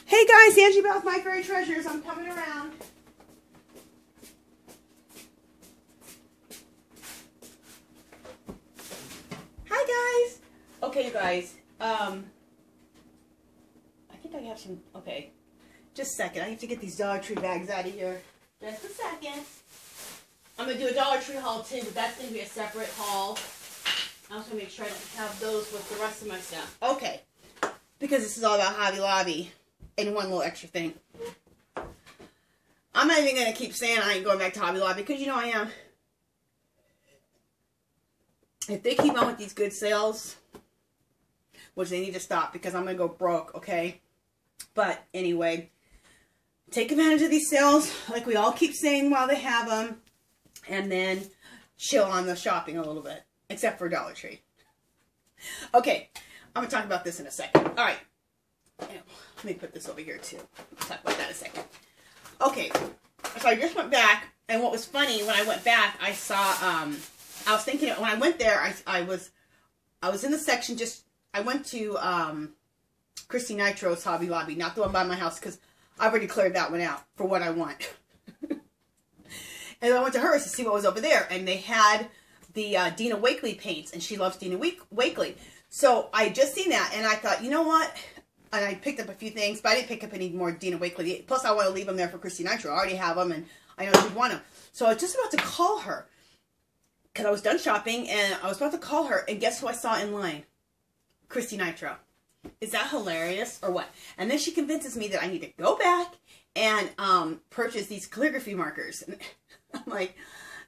Hey guys, Angie Bell with My Fairy Treasures. I'm coming around. Hi guys. Okay, you guys. I think I have some. Okay, just a second. I have to get these Dollar Tree bags out of here. Just a second. I'm gonna do a Dollar Tree haul too, but that's gonna be a separate haul. I also make sure I don't have those with the rest of my stuff. Okay, because this is all about Hobby Lobby. And one little extra thing. I'm not even going to keep saying I ain't going back to Hobby Lobby because you know I am. If they keep on with these good sales, which they need to stop because I'm going to go broke, okay? But anyway, take advantage of these sales like we all keep saying while they have them. And then chill on the shopping a little bit. Except for Dollar Tree. Okay, I'm going to talk about this in a second. All right. Let me put this over here too. We'll talk about that in a second. Okay, so I just went back, and what was funny when I went back, I saw. I was thinking when I went there, I was in the section. I went to Christy Nitro's Hobby Lobby, not the one by my house, because I've already cleared that one out for what I want. And I went to hers to see what was over there, and they had the Dina Wakley paints, and she loves Dina Wakley. So I just seen that, and I thought, you know what? And I picked up a few things, but I didn't pick up any more Dina Wakley. Plus, I want to leave them there for Christy Nitro. I already have them, and I know she'd want them. So I was just about to call her, because I was done shopping, and I was about to call her, and guess who I saw in line? Christy Nitro. Is that hilarious, or what? And then she convinces me that I need to go back and purchase these calligraphy markers. And I'm like,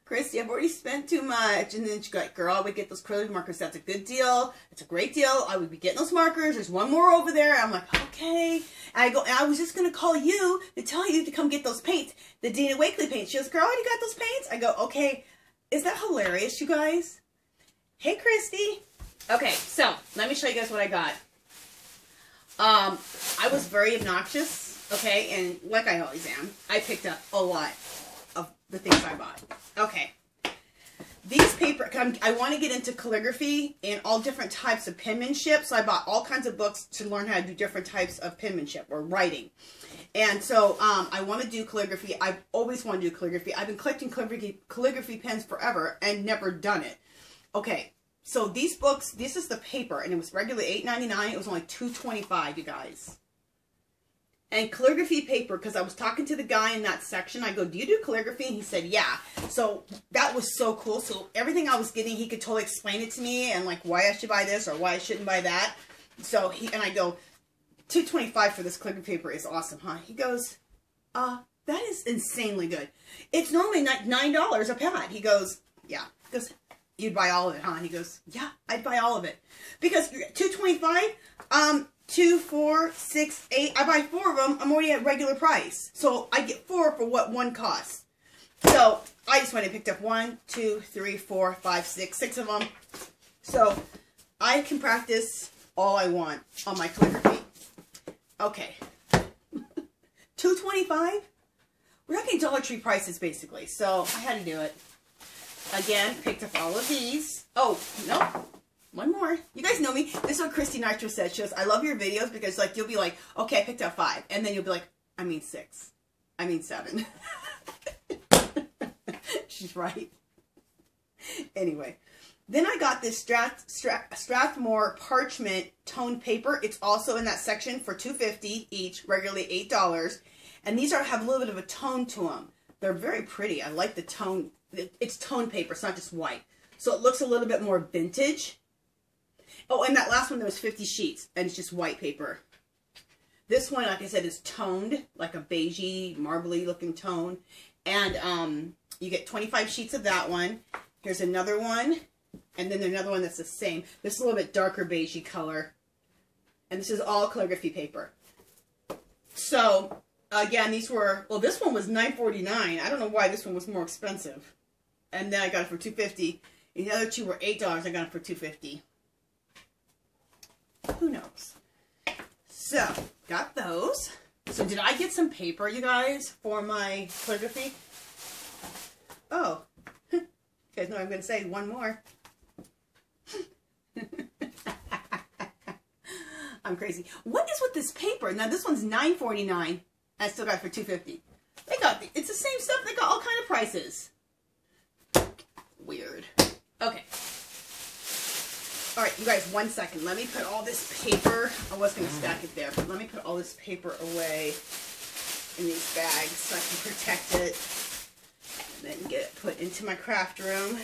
Christy, I've already spent too much. And then she's like, girl, I would get those calligraphy markers. That's a good deal. It's a great deal. I would be getting those markers. There's one more over there. I'm like, okay. And I was just going to call you to tell you to come get those paints. The Dina Wakley paints. She goes, girl, you got those paints? I go, okay. Is that hilarious, you guys? Hey, Christy. Okay, so let me show you guys what I got. I was very obnoxious, okay, and like I always am, I picked up a lot of the things I bought. Okay, these paper, I want to get into calligraphy and all different types of penmanship, so I bought all kinds of books to learn how to do different types of penmanship or writing. And so I want to do calligraphy. I've always wanted to do calligraphy. I've been collecting calligraphy pens forever and never done it. Okay, so these books, this is the paper, and it was regularly $8.99. It was only $2.25, you guys. And calligraphy paper, because I was talking to the guy in that section. I go, do you do calligraphy? And he said, yeah. So that was so cool. So everything I was getting, he could totally explain it to me and like why I should buy this or why I shouldn't buy that. So I go, $2.25 for this calligraphy paper is awesome, huh? He goes, that is insanely good. It's normally $9 a pad. He goes, yeah. He goes, you'd buy all of it, huh? And he goes, yeah, I'd buy all of it. Because $2.25, 2, 4, 6, 8. I buy 4 of them. I'm already at regular price. So I get 4 for what one costs. So I just went and picked up 1, 2, 3, 4, 5, 6 of them. So I can practice all I want on my calligraphy. Okay. $2.25? We're talking Dollar Tree prices basically. So I had to do it. Again, picked up all of these. Oh, no. One more. You guys know me. This is what Christy Nitro said. She goes, I love your videos because like you'll be like, okay, I picked up 5. And then you'll be like, I mean 6. I mean 7. She's right. Anyway. Then I got this Strathmore parchment toned paper. It's also in that section for $2.50 each, regularly $8. And these have a little bit of a tone to them. They're very pretty. I like the tone. It's toned paper. It's not just white. So it looks a little bit more vintage. Oh, and that last one, there was 50 sheets, and it's just white paper. This one, like I said, is toned, like a beigey, marbly looking tone. And you get 25 sheets of that one. Here's another one, and then another one that's the same. This is a little bit darker beigey color. And this is all calligraphy paper. So, again, these were, well, this one was $9.49. I don't know why this one was more expensive. And then I got it for $2.50. And the other two were $8. I got it for $2.50. Who knows? So, got those. So, did I get some paper, you guys, for my calligraphy? Oh. You guys know I'm going to say one more. I'm crazy. What is with this paper? Now this one's $9.49. I still got it for $2.50. They got it's the same stuff. They got all kind of prices. Weird. Okay. All right, you guys. 1 second. Let me put all this paper. I was gonna stack it there, but let me put all this paper away in these bags so I can protect it, and then get it put into my craft room.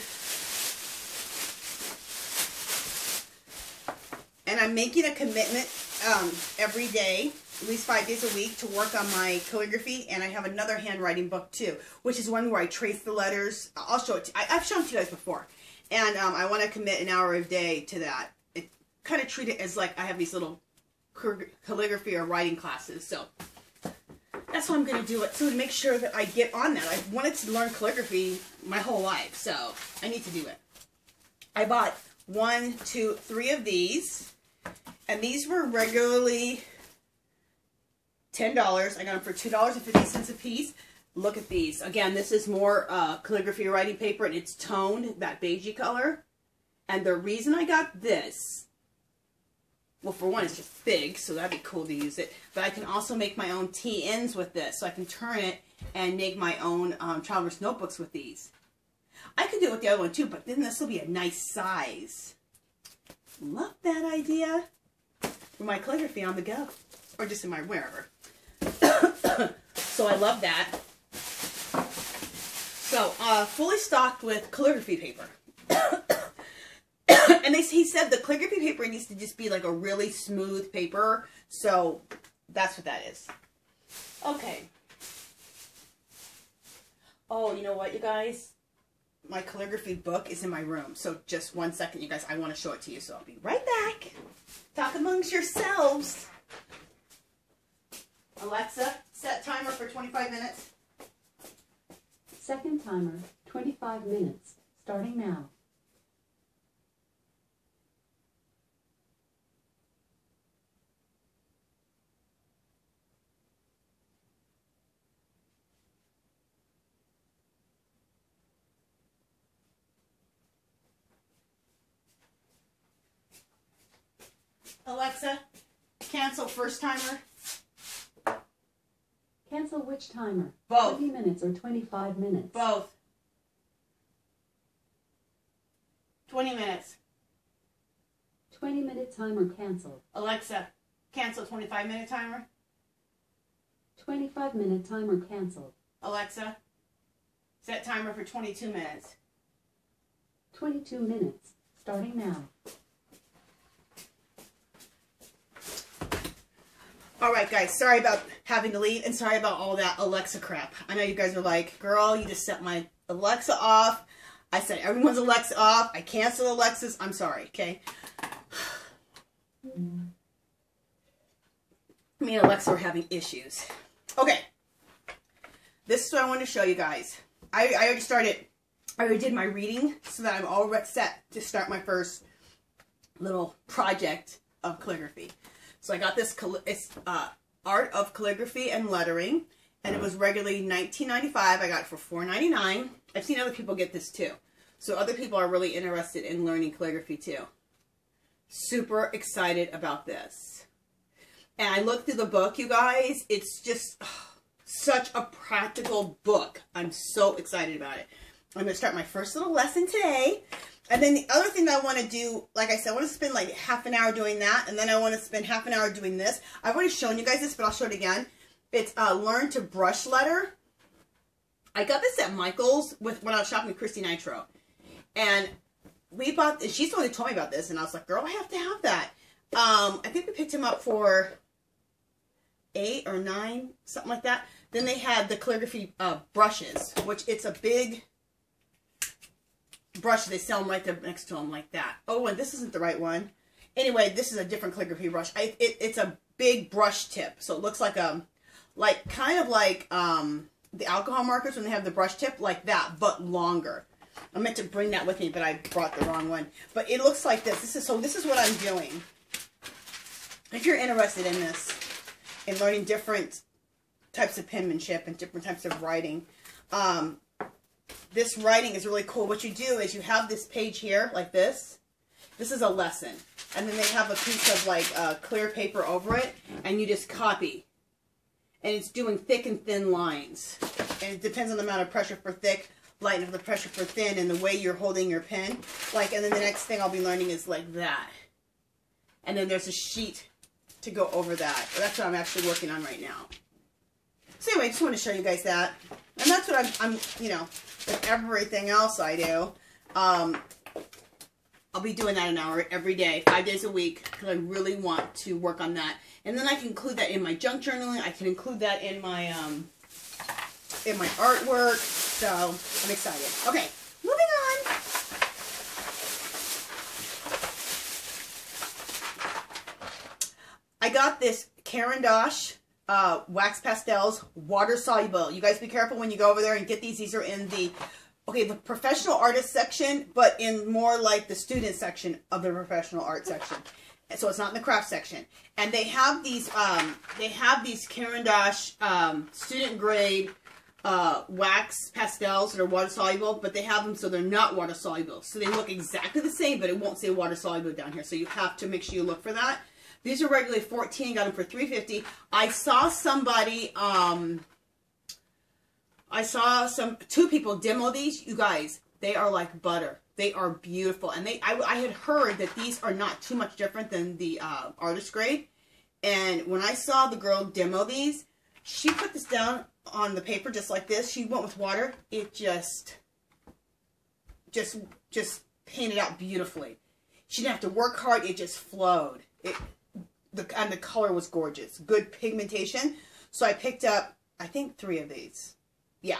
And I'm making a commitment every day, at least 5 days a week, to work on my calligraphy. And I have another handwriting book too, which is one where I trace the letters. I'll show it to you. I've shown it to you guys before. And I want to commit an hour a day to that. It kind of treat it as like I have these little calligraphy or writing classes. So that's why I'm going to do it. So to make sure that I get on that. I've wanted to learn calligraphy my whole life. So I need to do it. I bought 1, 2, 3 of these. And these were regularly $10. I got them for $2.50 a piece. Look at these. Again, this is more calligraphy writing paper, and it's toned, that beigey color. And the reason I got this, well, for one, it's just big, so that'd be cool to use it. But I can also make my own T-ins with this, so I can turn it and make my own traveler's notebooks with these. I could do it with the other one too, but then this will be a nice size. Love that idea. For my calligraphy on the go, or just in my wherever. So I love that. So fully stocked with calligraphy paper. And he said the calligraphy paper needs to just be like a really smooth paper. So that's what that is. Okay. Oh, you know what, you guys? My calligraphy book is in my room. So just 1 second, you guys. I want to show it to you. So I'll be right back. Talk amongst yourselves. Alexa, set timer for 25 minutes. Second timer, 25 minutes. Starting now. Alexa, cancel first timer. Cancel which timer? Both. 20 minutes or 25 minutes? Both. 20 minutes. 20-minute timer canceled. Alexa, cancel 25-minute timer. 25-minute timer canceled. Alexa, set timer for 22 minutes. 22 minutes. Starting now. Alright guys, sorry about having to leave, and sorry about all that Alexa crap. I know you guys are like, girl, you just set my Alexa off. I set everyone's Alexa off. I canceled Alexa's. I'm sorry, okay? Me and Alexa were having issues. Okay. This is what I want to show you guys. I already did my reading so that I'm all set to start my first little project of calligraphy. So I got this, it's Art of Calligraphy and Lettering, and it was regularly $19.95. I got it for $4.99. I've seen other people get this too. So other people are really interested in learning calligraphy too. Super excited about this. And I looked through the book, you guys. It's just such a practical book. I'm so excited about it. I'm going to start my first little lesson today. And then the other thing that I want to do, like I said, I want to spend like half an hour doing that. And then I want to spend half an hour doing this. I've already shown you guys this, but I'll show it again. It's Learn to Brush Letter. I got this at Michael's when I was shopping with Christy Nitro. And we bought this. She's the one who told me about this. And I was like, girl, I have to have that. I think we picked him up for $8 or $9, something like that. Then they had the calligraphy brushes, which it's a big brush. They sell them right there next to them like that. Oh, and this isn't the right one. Anyway, this is a different calligraphy brush. It's a big brush tip, so it looks like kind of like the alcohol markers when they have the brush tip, like that, but longer. I meant to bring that with me, but I brought the wrong one. But it looks like this. This is what I'm doing. If you're interested in this, in learning different types of penmanship and different types of writing, this writing is really cool. What you do is you have this page here, like this. This is a lesson. and then they have a piece of like clear paper over it, and you just copy. And it's doing thick and thin lines. And it depends on the amount of pressure for thick, light of the pressure for thin, and the way you're holding your pen. Like, and then the next thing I'll be learning is like that. And then there's a sheet to go over that. That's what I'm actually working on right now. So anyway, I just want to show you guys that. And that's what I'm you know, with everything else I do. I'll be doing that an hour every day, 5 days a week, because I really want to work on that. And then I can include that in my junk journaling. I can include that in my artwork. So I'm excited. Okay, moving on. I got this Clearence wax pastels, water soluble. You guys be careful when you go over there and get these. These are in the the professional artist section, but in more like the student section of the professional art section. And so it's not in the craft section. And they have these Clearence student grade wax pastels that are water soluble, but they have them so they're not water soluble. So they look exactly the same, but it won't say water soluble down here. So you have to make sure you look for that. These are regularly $14. Got them for $3.50. I saw somebody. I saw two people demo these. You guys, they are like butter. They are beautiful. And I had heard that these are not too much different than the artist grade. And when I saw the girl demo these, she put this down on the paper just like this. She went with water. It just painted out beautifully. She didn't have to work hard. It just flowed. And the color was gorgeous. Good pigmentation. So I picked up, I think, 3 of these. Yeah,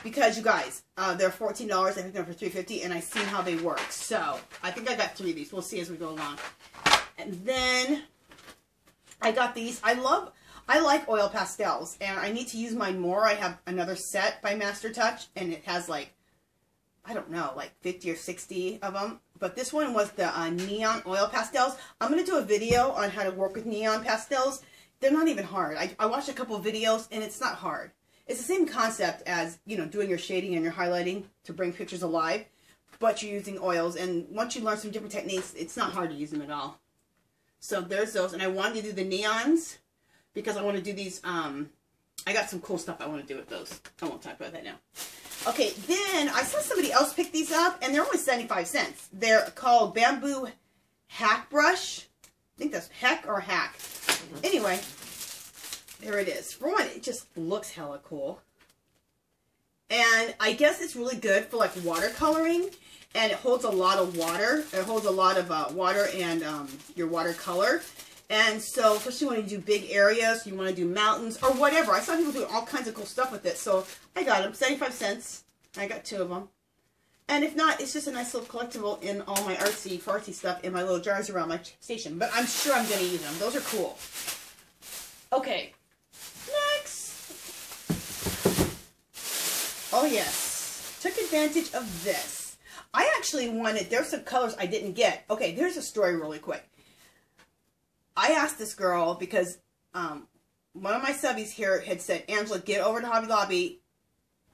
because you guys, they're $14. I think they're for $3.50, and I've seen how they work. So I think I got 3 of these. We'll see as we go along. And then I got these. I like oil pastels, and I need to use mine more. I have another set by Master Touch, and it has like, I don't know, like 50 or 60 of them. But this one was the neon oil pastels. I'm going to do a video on how to work with neon pastels. They're not even hard. I watched a couple of videos, and it's not hard. It's the same concept as, you know, doing your shading and your highlighting to bring pictures alive, but you're using oils. And once you learn some different techniques, it's not hard to use them at all. So there's those. And I wanted to do the neons because I want to do these. I got some cool stuff I want to do with those. I won't talk about that now. Okay, then I saw somebody else pick these up, and they're only 75 cents. They're called Bamboo Hack Brush. I think that's Heck or Hack. Anyway. There it is. For one, it just looks hella cool. And I guess it's really good for like watercoloring. And it holds a lot of water. It holds a lot of water and your watercolor. And so, especially when you do big areas, you want to do mountains or whatever. I saw people do all kinds of cool stuff with it. So I got them. 75 cents. I got 2 of them. And if not, it's just a nice little collectible in all my artsy-fartsy stuff in my little jars around my station. But I'm sure I'm going to use them. Those are cool. Okay. Oh yes, took advantage of this. I actually wanted, there's some colors I didn't get. Okay, there's a story really quick. I asked this girl because one of my subbies here had said, Angela, get over to Hobby Lobby,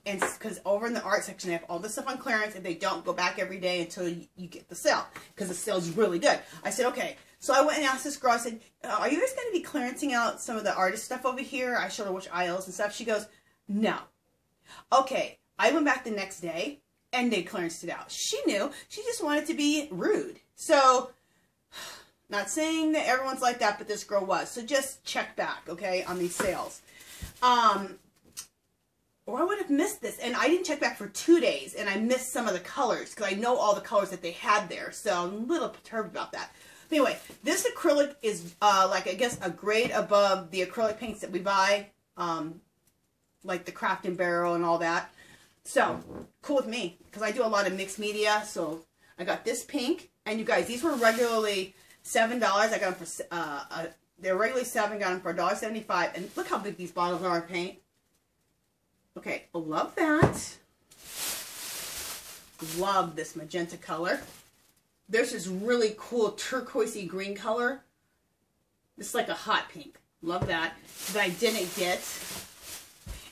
and because over in the art section they have all this stuff on clearance, and they don't go back every day until you get the sale, because the sale's really good. I said, okay. So I went and asked this girl, I said, are you guys going to be clearancing out some of the artist stuff over here? I showed her which aisles and stuff. She goes, no. Okay, I went back the next day, and they clearanced it out. She knew. She just wanted to be rude. So, not saying that everyone's like that, but this girl was. So just check back, okay, on these sales. Or I would have missed this. And I didn't check back for 2 days, and I missed some of the colors, because I know all the colors that they had there. So I'm a little perturbed about that. But anyway, this acrylic is, like, I guess, a grade above the acrylic paints that we buy, like the Craft and Barrel and all that. So, cool with me, because I do a lot of mixed media. So, I got this pink, and you guys, these were regularly $7. I got them for, they're regularly $7, got them for $1.75, and look how big these bottles are of paint. Okay, love that. Love this magenta color. There's this really cool turquoisey green color. It's like a hot pink. Love that. That I didn't get.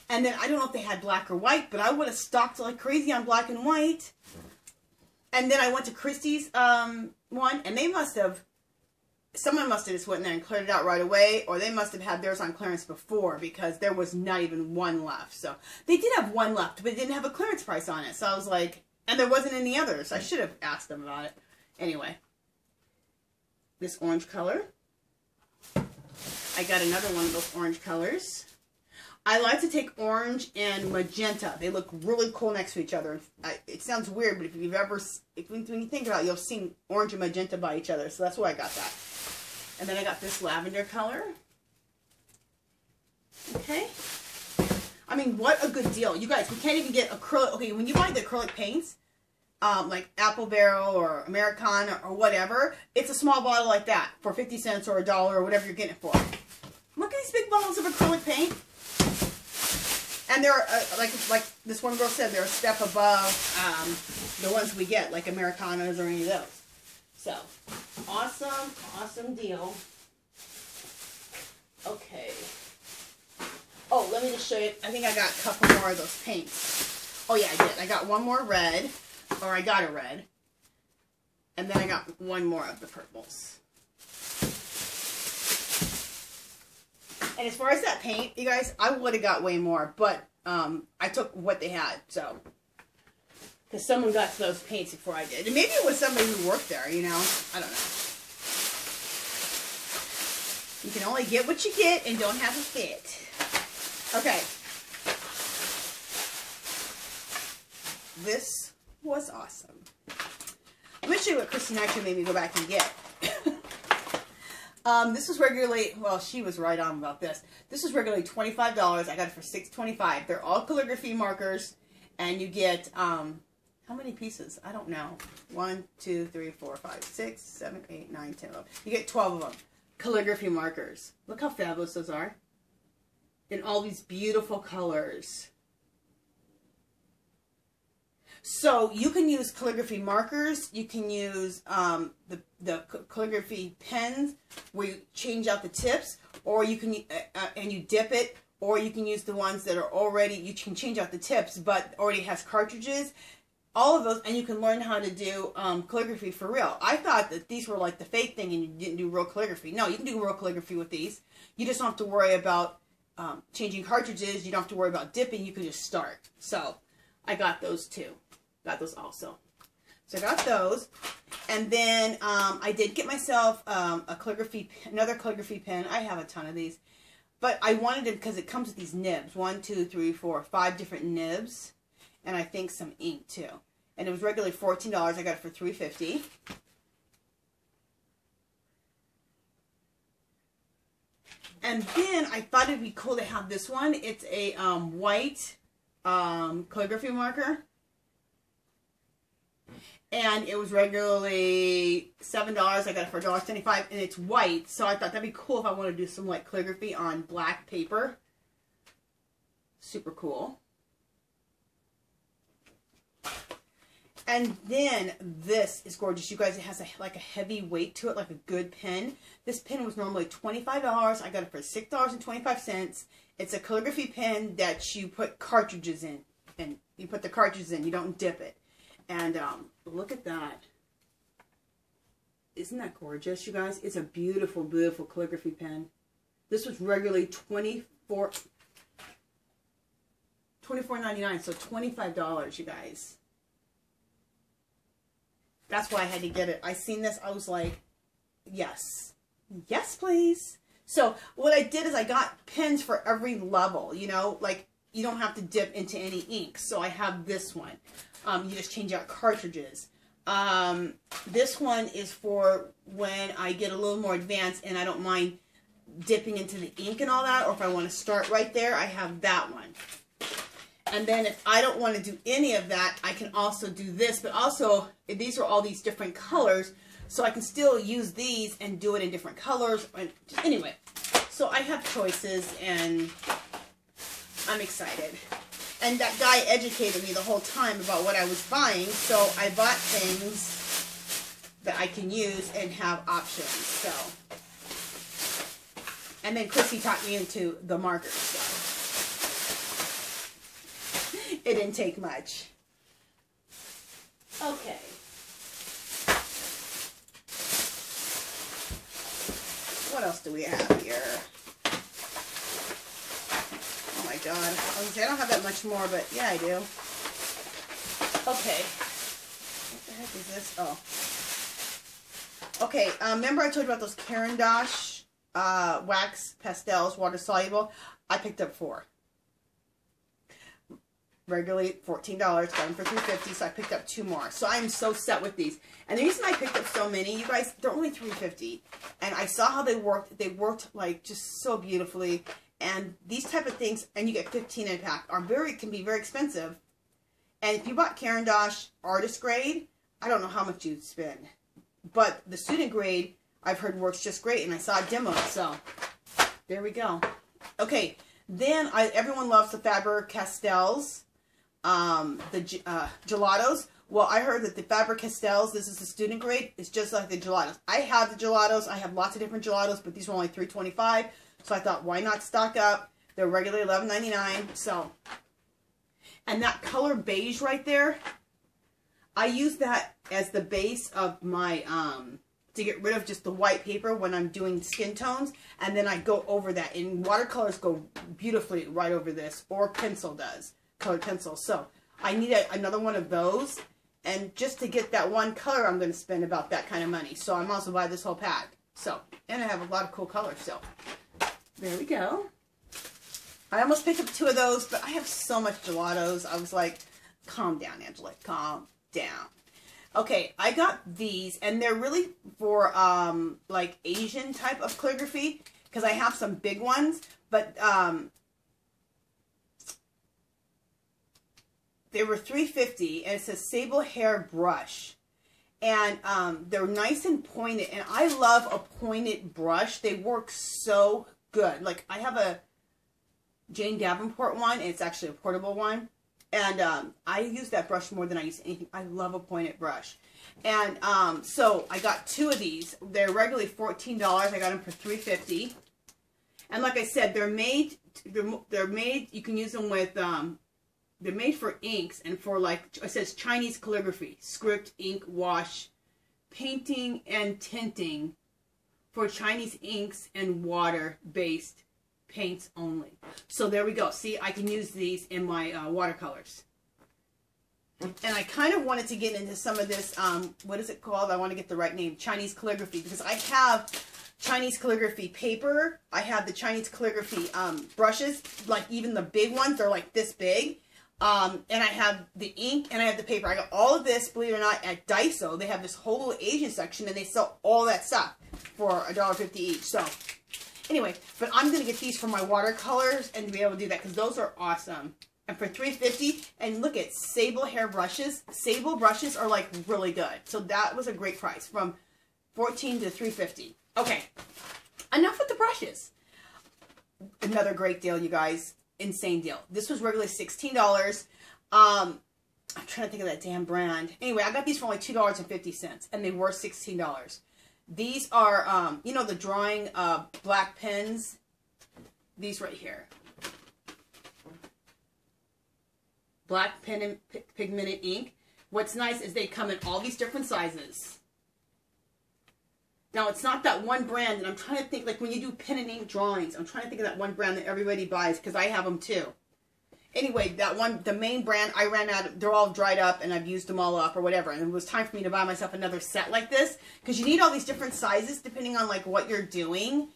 And then, I don't know if they had black or white, but I would have stocked like crazy on black and white. And then I went to Christie's one, and they must have someone must have just went in there and cleared it out right away, or they must have had theirs on clearance before, because there was not even one left. So they did have one left, but it didn't have a clearance price on it. So I was like, and there wasn't any others. I should have asked them about it. Anyway, this orange color. I got another one of those orange colors. I like to take orange and magenta. They look really cool next to each other. It sounds weird, but if you've ever, when you think about it, you'll see orange and magenta by each other. So that's why I got that. And then I got this lavender color. Okay. I mean, what a good deal. You guys, we can't even get acrylic. Okay, when you buy the acrylic paints, like Apple Barrel or Americana or whatever, it's a small bottle like that for 50 cents or $1 or whatever you're getting it for. Look at these big bottles of acrylic paint. And they're, like this one girl said, they're a step above the ones we get, like Americanas or any of those. So, awesome, awesome deal. Okay. Oh, let me just show you. I think I got a couple more of those paints. Oh, yeah, I did. I got one more red, or I got a red. And then I got one more of the purples. And as far as that paint, you guys, I would have got way more, but I took what they had, so. Because someone got to those paints before I did. And maybe it was somebody who worked there, you know. I don't know. You can only get what you get and don't have a fit. Okay. This was awesome. Let me show you what Christine actually made me go back and get. This was regularly, well, she was right on about this. This was regularly $25. I got it for $6.25. They're all calligraphy markers, and you get, how many pieces? I don't know. 1, 2, 3, 4, 5, 6, 7, 8, 9, 10, 11. You get 12 of them. Calligraphy markers. Look how fabulous those are. In all these beautiful colors. So you can use calligraphy markers. You can use the calligraphy pens where you change out the tips, or you can and you dip it, or you can use the ones that are already, you can change out the tips but already has cartridges. All of those, and you can learn how to do calligraphy for real. I thought that these were like the fake thing and you didn't do real calligraphy. No, you can do real calligraphy with these. You just don't have to worry about changing cartridges. You don't have to worry about dipping. You can just start. So I got those too. Got those also. So I got those. And then I did get myself another calligraphy pen. I have a ton of these. But I wanted it because it comes with these nibs. 1, 2, 3, 4, 5 different nibs. And I think some ink too. And it was regularly $14. I got it for $3.50. And then I thought it'd be cool to have this one. It's a white calligraphy marker. And it was regularly $7. I got it for $1.75, and it's white. So I thought that'd be cool if I want to do some like calligraphy on black paper. Super cool. And then this is gorgeous, you guys. It has like a heavy weight to it, like a good pen. This pen was normally $25. I got it for $6.25. It's a calligraphy pen that you put cartridges in, and you put the cartridges in. You don't dip it. And look at that. Isn't that gorgeous, you guys? It's a beautiful, beautiful calligraphy pen. This was regularly $24.99, so $25, you guys. That's why I had to get it. I seen this, I was like, yes. Yes, please. So what I did is I got pens for every level, you know, like you don't have to dip into any ink. So I have this one. You just change out cartridges. This one is for when I get a little more advanced and I don't mind dipping into the ink and all that, or if I want to start right there, I have that one. And then if I don't want to do any of that, I can also do this. But also, these are all these different colors, so I can still use these and do it in different colors. And anyway, so I have choices, and I'm excited. And that guy educated me the whole time about what I was buying, so I bought things that I can use and have options. So, and then Chrissy taught me into the markers. So. It didn't take much. Okay. what else do we have here? Oh my God. I was gonna say, I don't have that much more, but yeah, I do. Okay. What the heck is this? Oh. Okay, remember I told you about those Clearence wax pastels, water soluble? I picked up 4. Regularly $14, got them for $3.50, so I picked up 2 more. So I'm so set with these. And the reason I picked up so many, you guys, they're only $3.50. And I saw how they worked. They worked like just so beautifully. And these type of things, and you get 15 in a pack, can be very expensive. And if you bought Clearence artist grade, I don't know how much you'd spend. But the student grade, I've heard works just great, and I saw a demo, so there we go. Okay, then everyone loves the Faber-Castells. The gelatos. Well, I heard that the Faber-Castells, this is the student grade, it's just like the gelatos. I have the gelatos. I have lots of different gelatos, but these were only $3.25. So I thought, why not stock up? They're regularly $11.99. So, and that color beige right there, I use that as the base of my, to get rid of just the white paper when I'm doing skin tones. And then I go over that. And watercolors go beautifully right over this, or pencil does. Colored pencil. So I need another one of those, and just to get that one color I'm going to spend about that kind of money, so I might as well buy this whole pack. So, and I have a lot of cool colors, so there we go. I almost picked up 2 of those, but I have so much gelatos. I was like, calm down, Angela, calm down. Okay, I got these, and they're really for like Asian type of calligraphy, because I have some big ones, but they were $3.50, and it's a sable hair brush. And they're nice and pointed, and I love a pointed brush. They work so good. Like, I have a Jane Davenport one, and it's actually a portable one. And I use that brush more than I use anything. I love a pointed brush. And so I got 2 of these. They're regularly $14. I got them for $3.50. And like I said, they're made, you can use them with... they're made for inks and for, like, it says Chinese calligraphy, script, ink, wash, painting, and tinting for Chinese inks and water-based paints only. So there we go. See, I can use these in my watercolors. And I kind of wanted to get into some of this, what is it called? I want to get the right name, Chinese calligraphy, because I have Chinese calligraphy paper. I have the Chinese calligraphy brushes, like even the big ones, they're like this big. And I have the ink and I have the paper. I got all of this, believe it or not, at Daiso. They have this whole little Asian section, and they sell all that stuff for $1.50 each. So, anyway, but I'm going to get these for my watercolors and be able to do that, because those are awesome. And for $3.50, and look at sable hair brushes. Sable brushes are like really good. So that was a great price, from $14 to $3.50. Okay, enough with the brushes. Another great deal, you guys. Insane deal. This was regularly $16. I'm trying to think of that damn brand. Anyway, I got these for only $2.50, and they were $16. These are, you know, the drawing black pens. These right here. Black pen and pigmented ink. What's nice is they come in all these different sizes. Now, it's not that one brand, and I'm trying to think, like when you do pen and ink drawings, I'm trying to think of that one brand that everybody buys, because I have them too. Anyway, that one, the main brand, I ran out of, they're all dried up, and I've used them all up or whatever, and it was time for me to buy myself another set like this, because you need all these different sizes depending on like what you're doing.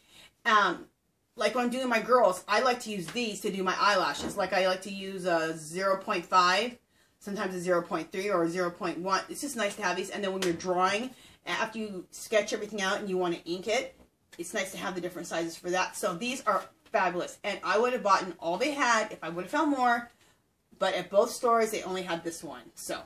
Like when I'm doing my girls, I like to use these to do my eyelashes. Like I like to use a 0.5, sometimes a 0.3 or a 0.1. It's just nice to have these, and then when you're drawing, after you sketch everything out and you want to ink it, it's nice to have the different sizes for that. So these are fabulous. And I would have bought all they had if I would have found more. But at both stores, they only had this one. So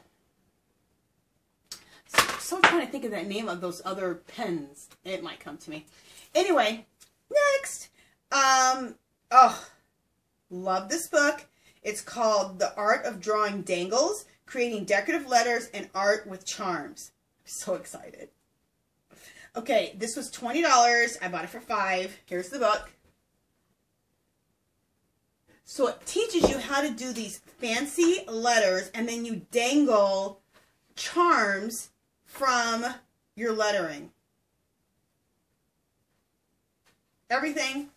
I'm trying to think of that name of those other pens. It might come to me. Anyway, next. Oh, love this book. It's called The Art of Drawing Dangles, Creating Decorative Letters and Art with Charms. So excited. Okay, this was $20. I bought it for $5. Here's the book. So it teaches you how to do these fancy letters, and then you dangle charms from your lettering. everything.